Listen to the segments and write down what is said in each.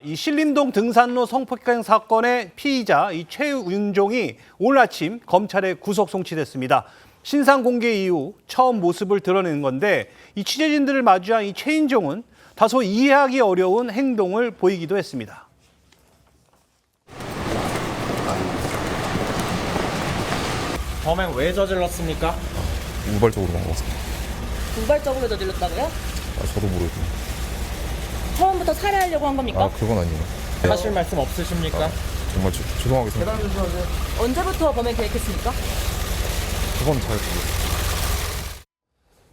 이 신림동 등산로 성폭행 사건의 피의자 이 최윤종이 오늘 아침 검찰에 구속 송치됐습니다. 신상 공개 이후 처음 모습을 드러낸 건데 이 취재진들을 마주한 이 최윤종은 다소 이해하기 어려운 행동을 보이기도 했습니다. 범행 왜 저질렀습니까? 우발적으로 한 것 같습니다. 우발적으로 저질렀다고요? 저도 모르겠고. 처음부터 살해하려고 한 겁니까? 그건 아니에요. 하실 말씀 없으십니까? 정말 죄송하게 생각합니다. 언제부터 범행 계획했습니까? 그건 잘 모르겠어요.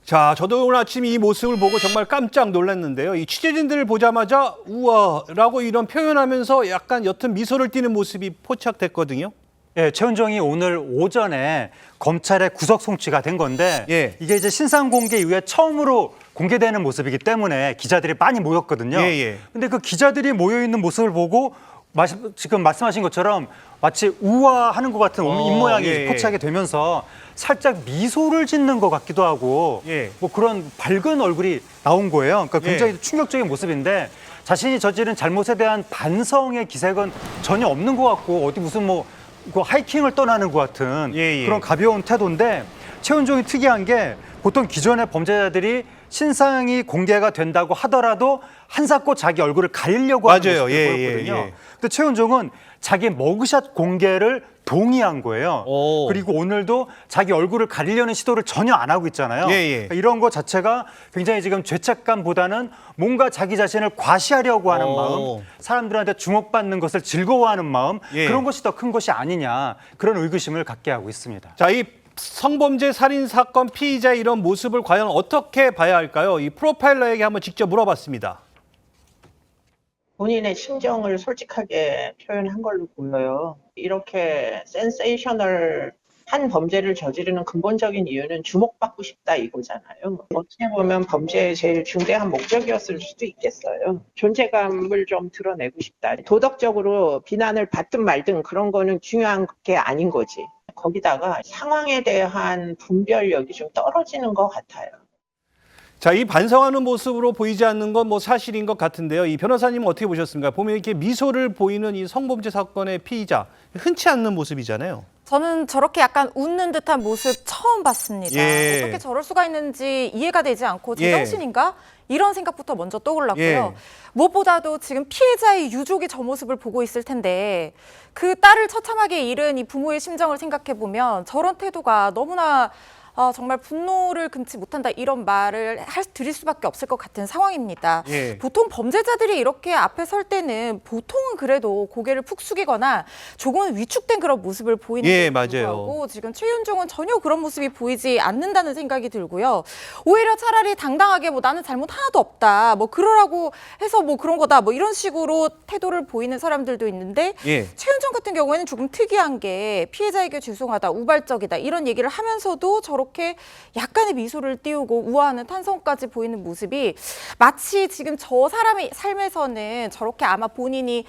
자, 저도 오늘 아침 이 모습을 보고 정말 깜짝 놀랐는데요. 이 취재진들을 보자마자 우와라고 이런 표현하면서 약간 옅은 미소를 띠는 모습이 포착됐거든요. 예, 최윤종이 오늘 오전에 검찰에 구속 송치가 된 건데 예. 이게 이제 신상 공개 이후에 처음으로 공개되는 모습이기 때문에 기자들이 많이 모였거든요. 예. 근데 그 기자들이 모여 있는 모습을 보고 지금 말씀하신 것처럼 마치 우아하는 것 같은 입모양이 예. 포착이 되면서 살짝 미소를 짓는 것 같기도 하고 예. 뭐 그런 밝은 얼굴이 나온 거예요. 그러니까 굉장히 예. 충격적인 모습인데 자신이 저지른 잘못에 대한 반성의 기색은 전혀 없는 것 같고 어디 무슨 그 하이킹을 떠나는 것 같은 예. 그런 가벼운 태도인데 최윤종이 특이한 게 보통 기존의 범죄자들이 신상이 공개가 된다고 하더라도 한사코 자기 얼굴을 가리려고 하는 맞아요. 모습을 보였거든요. 근데 최윤종은 자기 머그샷 공개를 동의한 거예요. 오. 그리고 오늘도 자기 얼굴을 가리려는 시도를 전혀 안 하고 있잖아요. 예. 그러니까 이런 것 자체가 굉장히 지금 죄책감보다는 뭔가 자기 자신을 과시하려고 하는 마음, 사람들한테 주목받는 것을 즐거워하는 마음, 예. 그런 것이 더 큰 것이 아니냐, 그런 의구심을 갖게 하고 있습니다. 자, 이 성범죄 살인 사건 피의자의 이런 모습을 과연 어떻게 봐야 할까요? 이 프로파일러에게 한번 직접 물어봤습니다. 본인의 심정을 솔직하게 표현한 걸로 보여요. 이렇게 센세이셔널한 범죄를 저지르는 근본적인 이유는 주목받고 싶다 이거잖아요. 어떻게 보면 범죄의 제일 중대한 목적이었을 수도 있겠어요. 존재감을 좀 드러내고 싶다. 도덕적으로 비난을 받든 말든 그런 거는 중요한 게 아닌 거지. 거기다가 상황에 대한 분별력이 좀 떨어지는 것 같아요. 자, 이 반성하는 모습으로 보이지 않는 건 사실인 것 같은데요. 이 변호사님은 어떻게 보셨습니까? 보면 이렇게 미소를 보이는 이 성범죄 사건의 피의자, 흔치 않는 모습이잖아요. 저는 저렇게 약간 웃는 듯한 모습 처음 봤습니다. 예. 어떻게 저럴 수가 있는지 이해가 되지 않고 예. 제정신인가? 이런 생각부터 먼저 떠올랐고요. 예. 무엇보다도 지금 피해자의 유족이 저 모습을 보고 있을 텐데 그 딸을 처참하게 잃은 이 부모의 심정을 생각해 보면 저런 태도가 너무나 정말 분노를 금치 못한다 이런 말을 드릴 수밖에 없을 것 같은 상황입니다. 예. 보통 범죄자들이 이렇게 앞에 설 때는 보통은 그래도 고개를 푹 숙이거나 조금은 위축된 그런 모습을 보이는 예, 게 불구하고 맞아요. 지금 최윤종은 전혀 그런 모습이 보이지 않는다는 생각이 들고요. 오히려 차라리 당당하게 나는 잘못 하나도 없다. 그러라고 해서 그런 거다. 이런 식으로 태도를 보이는 사람들도 있는데 예. 최윤종 같은 경우에는 조금 특이한 게 피해자에게 죄송하다, 우발적이다 이런 얘기를 하면서도 저렇게 약간의 미소를 띄우고 우아하는 탄성까지 보이는 모습이 마치 지금 저 사람의 삶에서는 저렇게 아마 본인이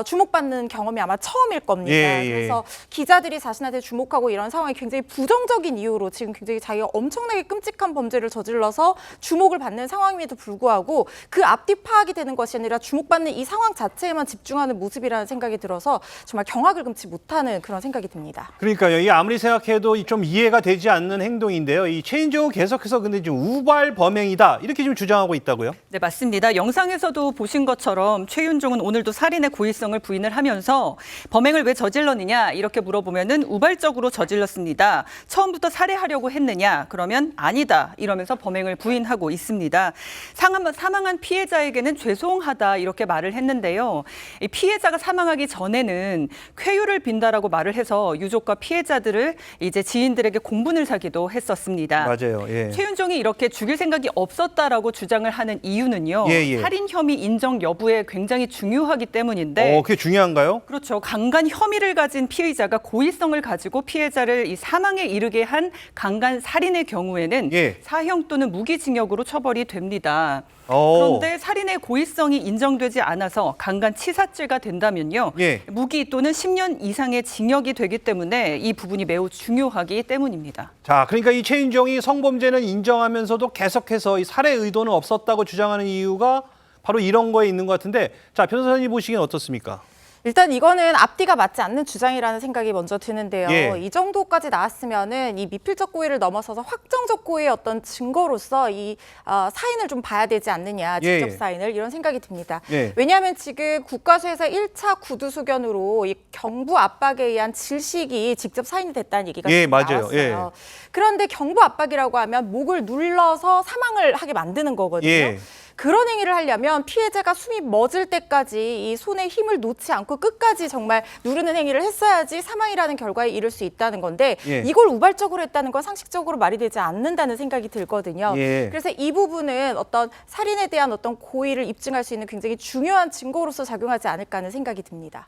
주목받는 경험이 아마 처음일 겁니다. 예. 그래서 기자들이 자신한테 주목하고 이런 상황이 굉장히 부정적인 이유로 지금 굉장히 자기가 엄청나게 끔찍한 범죄를 저질러서 주목을 받는 상황임에도 불구하고 그 앞뒤 파악이 되는 것이 아니라 주목받는 이 상황 자체에만 집중하는 모습이라는 생각이 들어서 정말 경악을 금치 못하는 그런 생각이 듭니다. 그러니까요. 이 아무리 생각해도 좀 이해가 되지 않는 행동인데요. 이 최윤종은 계속해서 근데 지금 우발 범행이다 이렇게 지금 주장하고 있다고요? 네, 맞습니다. 영상에서도 보신 것처럼 최윤종은 오늘도 살인의 고의성을 부인을 하면서 범행을 왜 저질렀느냐 이렇게 물어보면은 우발적으로 저질렀습니다. 처음부터 살해하려고 했느냐? 그러면 아니다 이러면서 범행을 부인하고 있습니다. 사망한 피해자에게는 죄송하다 이렇게 말을 했는데요. 이 피해자가 사망하기 전에는 쾌유를 빈다라고 말을 해서 유족과 피해자들을 이제 지인들에게 공분을 사기도 했었습니다. 맞아요. 예. 최윤종이 이렇게 죽일 생각이 없었다라고 주장을 하는 이유는요. 예. 살인 혐의 인정 여부에 굉장히 중요하기 때문인데 그게 중요한가요? 그렇죠. 강간 혐의를 가진 피의자가 고의성을 가지고 피해자를 이 사망에 이르게 한 강간 살인의 경우에는 예. 사형 또는 무기징역으로 처벌이 됩니다. 오. 그런데 살인의 고의성이 인정되지 않아서 강간치사죄가 된다면요. 예. 무기 또는 10년 이상의 징역이 되기 때문에 이 부분이 매우 중요하기 때문입니다. 자, 그러니까 이 최윤종이 성범죄는 인정하면서도 계속해서 이 살해 의도는 없었다고 주장하는 이유가 바로 이런 거에 있는 것 같은데 자, 변호사님 보시기엔 어떻습니까? 일단 이거는 앞뒤가 맞지 않는 주장이라는 생각이 먼저 드는데요. 예. 이 정도까지 나왔으면은 이 미필적 고의를 넘어서서 확정적 고의의 어떤 증거로서 이 사인을 좀 봐야 되지 않느냐, 직접 예. 사인을 이런 생각이 듭니다. 예. 왜냐하면 지금 국가수에서 1차 구두 소견으로 이 경부 압박에 의한 질식이 직접 사인이 됐다는 얘기가 예, 지금 맞아요. 나왔어요. 예. 그런데 경부 압박이라고 하면 목을 눌러서 사망을 하게 만드는 거거든요. 예. 그런 행위를 하려면 피해자가 숨이 멎을 때까지 이 손에 힘을 놓지 않고 끝까지 정말 누르는 행위를 했어야지 사망이라는 결과에 이를 수 있다는 건데 예. 이걸 우발적으로 했다는 건 상식적으로 말이 되지 않는다는 생각이 들거든요. 예. 그래서 이 부분은 어떤 살인에 대한 어떤 고의를 입증할 수 있는 굉장히 중요한 증거로서 작용하지 않을까 하는 생각이 듭니다.